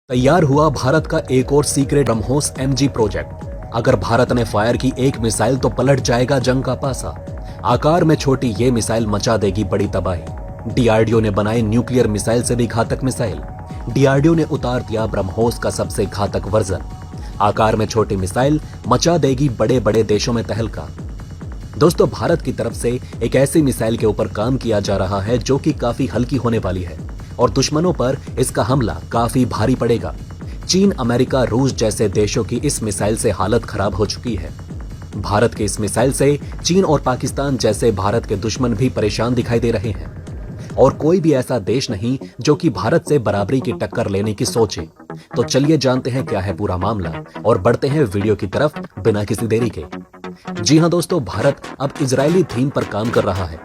तैयार हुआ भारत का एक और सीक्रेट ब्रह्मोस एमजी प्रोजेक्ट। अगर भारत ने फायर की एक मिसाइल तो पलट जाएगा जंग का पासा। आकार में छोटी ये मिसाइल मचा देगी बड़ी तबाही। डीआरडीओ ने बनाई न्यूक्लियर मिसाइल से भी घातक मिसाइल। डीआरडीओ ने उतार दिया ब्रह्मोस का सबसे घातक वर्जन। आकार में छोटी मिसाइल मचा देगी बड़े बड़े देशों में तहलका। दोस्तों, भारत की तरफ से एक ऐसी मिसाइल के ऊपर काम किया जा रहा है जो कि काफी हल्की होने वाली है और दुश्मनों पर इसका हमला काफी भारी पड़ेगा। चीन, अमेरिका, रूस जैसे देशों की इस मिसाइल से हालत खराब हो चुकी है। भारत की इस मिसाइल से चीन और पाकिस्तान जैसे भारत के दुश्मन भी परेशान दिखाई दे रहे हैं और कोई भी ऐसा देश नहीं जो कि भारत से बराबरी की टक्कर लेने की सोचे। तो चलिए जानते हैं क्या है पूरा मामला और बढ़ते हैं वीडियो की तरफ बिना किसी देरी के। जी हां दोस्तों, भारत अब इजरायली थीम पर काम कर रहा है।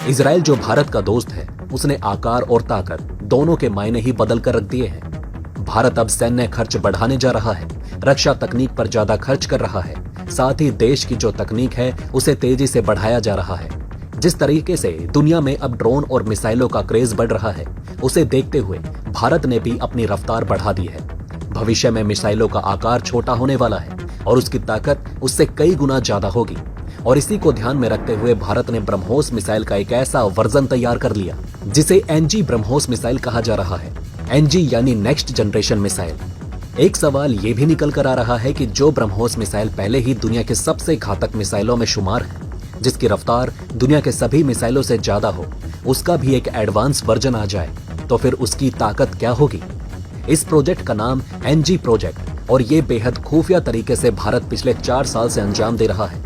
इजराइल जो भारत का दोस्त है, उसने आकार और ताकत दोनों के मायने ही बदल कर रख दिए हैं। भारत अब सैन्य खर्च बढ़ाने जा रहा है, रक्षा तकनीक पर ज्यादा खर्च कर रहा है, साथ ही देश की जो तकनीक है उसे तेजी से बढ़ाया जा रहा है। जिस तरीके से दुनिया में अब ड्रोन और मिसाइलों का क्रेज बढ़ रहा है, उसे देखते हुए भारत ने भी अपनी रफ्तार बढ़ा दी है। भविष्य में मिसाइलों का आकार छोटा होने वाला है और उसकी ताकत उससे कई गुना ज्यादा होगी। और इसी को ध्यान में रखते हुए भारत ने ब्रह्मोस मिसाइल का एक ऐसा वर्जन तैयार कर लिया जिसे एनजी ब्रह्मोस मिसाइल कहा जा रहा है। एनजी यानी नेक्स्ट जनरेशन मिसाइल। एक सवाल ये भी निकल कर आ रहा है कि जो ब्रह्मोस मिसाइल पहले ही दुनिया के सबसे घातक मिसाइलों में शुमार है, जिसकी रफ्तार दुनिया के सभी मिसाइलों से ज्यादा हो, उसका भी एक एडवांस वर्जन आ जाए तो फिर उसकी ताकत क्या होगी। इस प्रोजेक्ट का नाम एनजी प्रोजेक्ट और ये बेहद खुफिया तरीके से भारत पिछले 4 साल से अंजाम दे रहा है,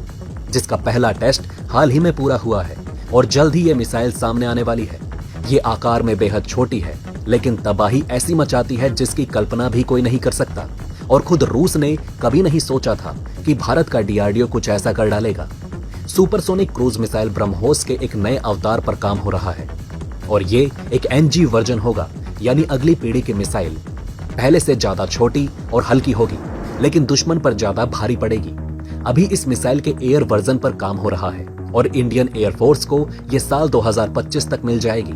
जिसका पहला टेस्ट हाल ही में पूरा हुआ है और जल्द ही ये मिसाइल सामने आने वाली है। ये आकार में बेहद छोटी है लेकिन तबाही ऐसी मचाती है जिसकी कल्पना भी कोई नहीं कर सकता और खुद रूस ने कभी नहीं सोचा था कि भारत का डीआरडीओ कुछ ऐसा कर डालेगा। सुपरसोनिक क्रूज मिसाइल ब्रह्मोस के एक नए अवतार पर काम हो रहा है और ये एक एनजी वर्जन होगा, यानी अगली पीढ़ी की मिसाइल पहले से ज्यादा छोटी और हल्की होगी लेकिन दुश्मन पर ज्यादा भारी पड़ेगी। अभी इस मिसाइल के एयर वर्जन पर काम हो रहा है और इंडियन एयरफोर्स को ये साल 2025 तक मिल जाएगी।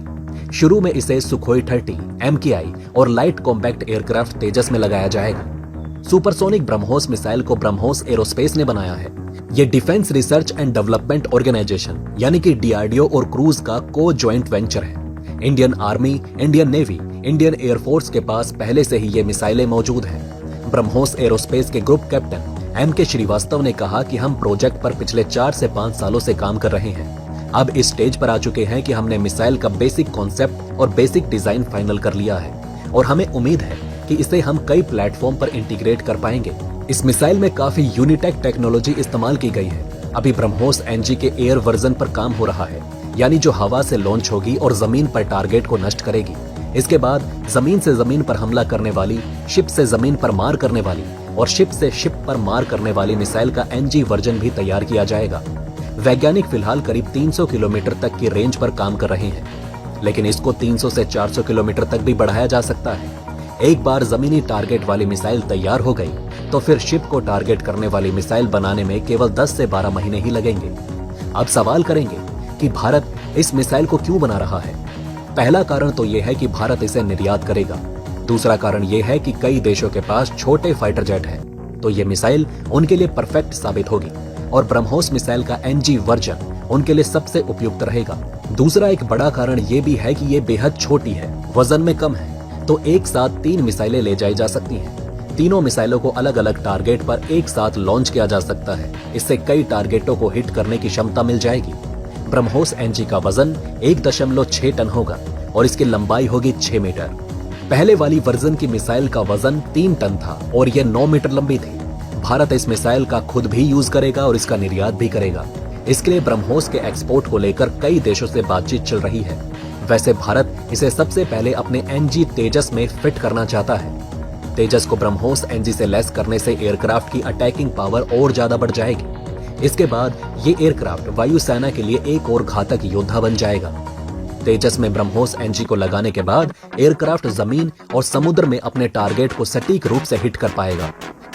शुरू में इसे सुखोई 30, MKI और लाइट कॉम्पैक्ट एयरक्राफ्ट तेजस में लगाया जाएगा। सुपरसोनिक ब्रह्मोस मिसाइल को ब्रह्मोस एरोस्पेस ने बनाया है। ये defence research and development organisation यानी कि डीआरडीओ और क्रूज का को ज्वाइंट वेंचर है। Indian army, Indian navy, Indian air force के पास पहले से ही ये मिसाइलें मौजूद हैं। ब्रह्मोस एरोस्पेस के ग्रुप कैप्टन MK श्रीवास्तव ने कहा कि हम प्रोजेक्ट पर पिछले 4 से 5 सालों से काम कर रहे हैं। अब इस स्टेज पर आ चुके हैं कि हमने मिसाइल का बेसिक कॉन्सेप्ट और बेसिक डिजाइन फाइनल कर लिया है और हमें उम्मीद है कि इसे हम कई प्लेटफॉर्म पर इंटीग्रेट कर पाएंगे। इस मिसाइल में काफी यूनिटेक टेक्नोलॉजी इस्तेमाल की गई है। अभी ब्रह्मोस एनजी के एयर वर्जन पर काम हो रहा है, यानी जो हवा से लॉन्च होगी और जमीन पर टारगेट को नष्ट करेगी। इसके बाद जमीन से जमीन पर हमला करने वाली, शिप से जमीन पर मार करने वाली और शिप से शिप पर मार करने वाली मिसाइल का एनजी वर्जन भी तैयार किया जाएगा। वैज्ञानिक फिलहाल करीब 300 किलोमीटर तक की रेंज पर काम कर रहे हैं, लेकिन इसको 300 से 400 किलोमीटर तक भी बढ़ाया जा सकता है। एक बार जमीनी टारगेट वाली मिसाइल तैयार हो गई तो फिर शिप को टारगेट करने वाली मिसाइल बनाने में केवल 10 से 12 महीने ही लगेंगे। अब सवाल करेंगे कि भारत इस मिसाइल को क्यों बना रहा है। पहला कारण तो यह है कि भारत इसे निर्यात करेगा। दूसरा कारण यह है कि कई देशों के पास छोटे फाइटर जेट हैं, तो ये मिसाइल उनके लिए परफेक्ट साबित होगी और ब्रह्मोस मिसाइल का एनजी वर्जन उनके लिए सबसे उपयुक्त रहेगा। दूसरा एक बड़ा कारण ये भी है कि ये बेहद छोटी है, वजन में कम है, तो एक साथ 3 मिसाइलें ले जाई जा सकती हैं। तीनों मिसाइलों को अलग अलग टारगेट पर एक साथ लॉन्च किया जा सकता है। इससे कई टारगेटों को हिट करने की क्षमता मिल जाएगी। ब्रह्मोस एनजी का वजन 1.6 टन होगा और इसकी लंबाई होगी 6 मीटर। पहले वाली वर्जन की मिसाइल का वजन 3 टन था और यह 9 मीटर लंबी थी। भारत इस मिसाइल का खुद भी यूज करेगा और इसका निर्यात भी करेगा। इसके लिए ब्रह्मोस के एक्सपोर्ट को लेकर कई देशों से बातचीत चल रही है। वैसे भारत इसे सबसे पहले अपने एनजी तेजस में फिट करना चाहता है। तेजस को ब्रह्मोस एनजी से लैस करने से एयरक्राफ्ट की अटैकिंग पावर और ज्यादा बढ़ जाएगी। इसके बाद ये एयरक्राफ्ट वायुसेना के लिए एक और घातक योद्धा बन जाएगा। तेजस में ब्रह्मोस एनजी को लगाने के बाद एयरक्राफ्ट जमीन और समुद्र में अपने टारगेट को सटीक रूप से हिट कर पाएगा।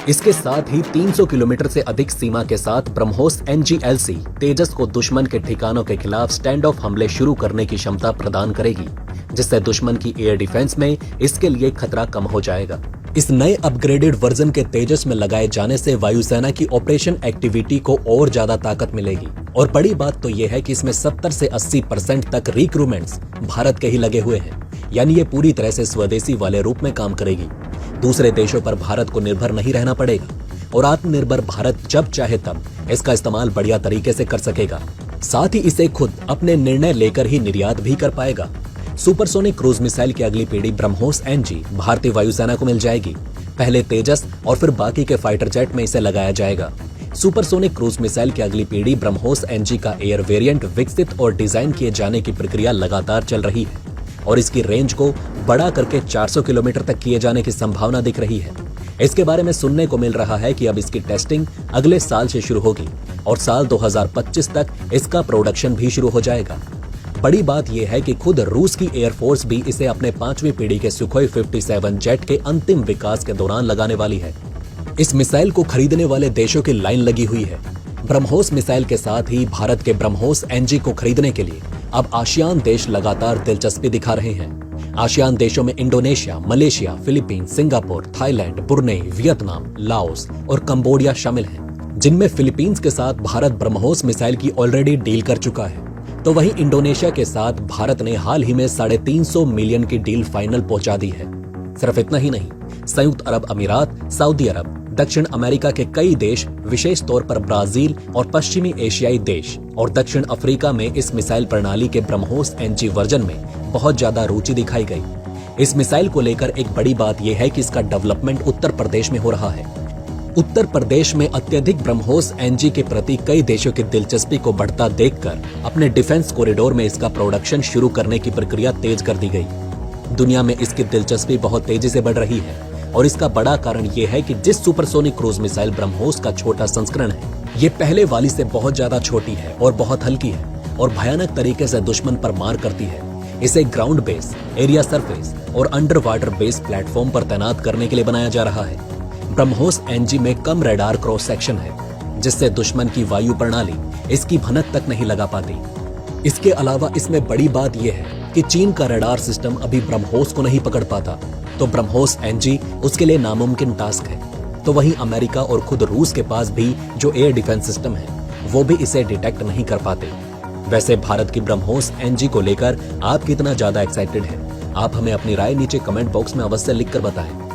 इसके साथ ही 300 किलोमीटर से अधिक सीमा के साथ ब्रह्मोस NGLC तेजस को दुश्मन के ठिकानों के खिलाफ स्टैंड ऑफ हमले शुरू करने की क्षमता प्रदान करेगी, जिससे दुश्मन की एयर डिफेंस में इसके लिए खतरा कम हो जाएगा। इस नए अपग्रेडेड वर्जन के तेजस में लगाए जाने से वायुसेना की ऑपरेशन एक्टिविटी को और ज्यादा ताकत मिलेगी। और बड़ी बात तो यह है कि इसमें 70 से 80% तक रिक्रूटमेंट्स भारत के ही लगे हुए हैं, यानी ये पूरी तरह से स्वदेशी वाले रूप में काम करेगी। दूसरे देशों पर भारत को निर्भर नहीं रहना पड़ेगा और आत्मनिर्भर भारत जब चाहे तब इसका इस्तेमाल बढ़िया तरीके से कर सकेगा। साथ ही इसे खुद अपने निर्णय लेकर ही निर्यात भी कर पाएगा। सुपरसोनिक क्रूज मिसाइल की अगली पीढ़ी ब्रह्मोस NG भारतीय वायुसेना को मिल जाएगी। पहले तेजस और फिर बाकी के फाइटर जेट में इसे लगाया जाएगा। सुपरसोनिक क्रूज मिसाइल की अगली पीढ़ी ब्रह्मोस NG का एयर वेरिएंट विकसित और डिजाइन किए जाने की प्रक्रिया लगातार चल रही है और इसकी रेंज को बड़ा करके 400 किलोमीटर तक किए जाने की संभावना दिख रही है। इसके बारे में सुनने को मिल रहा है कि अब इसकी टेस्टिंग अगले साल से शुरू होगी और साल 2025 तक इसका प्रोडक्शन भी शुरू हो जाएगा। बड़ी बात यह है कि खुद रूस की एयरफोर्स भी इसे अपने 5वीं पीढ़ी के सुखोई 57 जेट के अंतिम विकास के दौरान लगाने वाली है। इस मिसाइल को खरीदने वाले देशों की लाइन लगी हुई है। ब्रह्मोस मिसाइल के साथ ही भारत के ब्रह्मोस NG को खरीदने के लिए अब आसियान देश लगातार दिलचस्पी दिखा रहे हैं। आसियान देशों में Indonesia, Malaysia, Philippines, Singapore, Thailand, Brunei, Vietnam, Laos और कंबोडिया शामिल हैं, जिनमें फिलीपींस के साथ भारत ब्रह्मोस मिसाइल की ऑलरेडी डील कर चुका है। तो वहीं इंडोनेशिया के साथ भारत ने हाल ही में 350 मिलियन की डील फाइनल पहुंचा दी है। सिर्फ इतना ही नहीं, संयुक्त अरब अमीरात, सऊदी अरब, दक्षिण अमेरिका के कई देश, विशेष तौर पर ब्राजील और पश्चिमी एशियाई देश और दक्षिण अफ्रीका में इस मिसाइल प्रणाली के ब्रह्मोस NG वर्जन में बहुत ज्यादा रुचि दिखाई गई। इस मिसाइल को लेकर एक बड़ी बात यह है कि इसका डेवलपमेंट उत्तर प्रदेश में हो रहा है। उत्तर प्रदेश में अत्यधिक ब्रह्मोस NG के प्रति कई देशों की दिलचस्पी को बढ़ता देखकर अपने डिफेंस कॉरिडोर में इसका प्रोडक्शन शुरू करने की प्रक्रिया तेज कर दी गई। दुनिया में इसकी दिलचस्पी बहुत तेजी से बढ़ रही है और इसका बड़ा कारण यह है कि जिस सुपरसोनिक क्रूज मिसाइल ब्रह्मोस का छोटा संस्करण है, ये पहले वाली से बहुत ज्यादा छोटी है और बहुत हल्की है और भयानक तरीके से दुश्मन पर मार करती है। इसे ग्राउंड बेस, एरिया सरफेस और अंडर वाटर बेस प्लेटफॉर्म पर तैनात करने के लिए बनाया जा रहा है। ब्रह्मोस NG में कम रडार क्रॉस सेक्शन है, जिससे दुश्मन की वायु प्रणाली इसकी भनक तक नहीं लगा पाती। इसके अलावा इसमें बड़ी बात यह है कि चीन का रडार सिस्टम अभी ब्रह्मोस को नहीं पकड़ पाता, तो ब्रह्मोस NG उसके लिए नामुमकिन टास्क है। तो वहीं अमेरिका और खुद रूस के पास भी जो एयर डिफेंस सिस्टम है, वो भी इसे डिटेक्ट नहीं कर पाते। वैसे भारत की ब्रह्मोस NG को लेकर आप कितना ज्यादा एक्साइटेड हैं? आप हमें अपनी राय नीचे कमेंट बॉक्स में अवश्य लिखकर बताएं।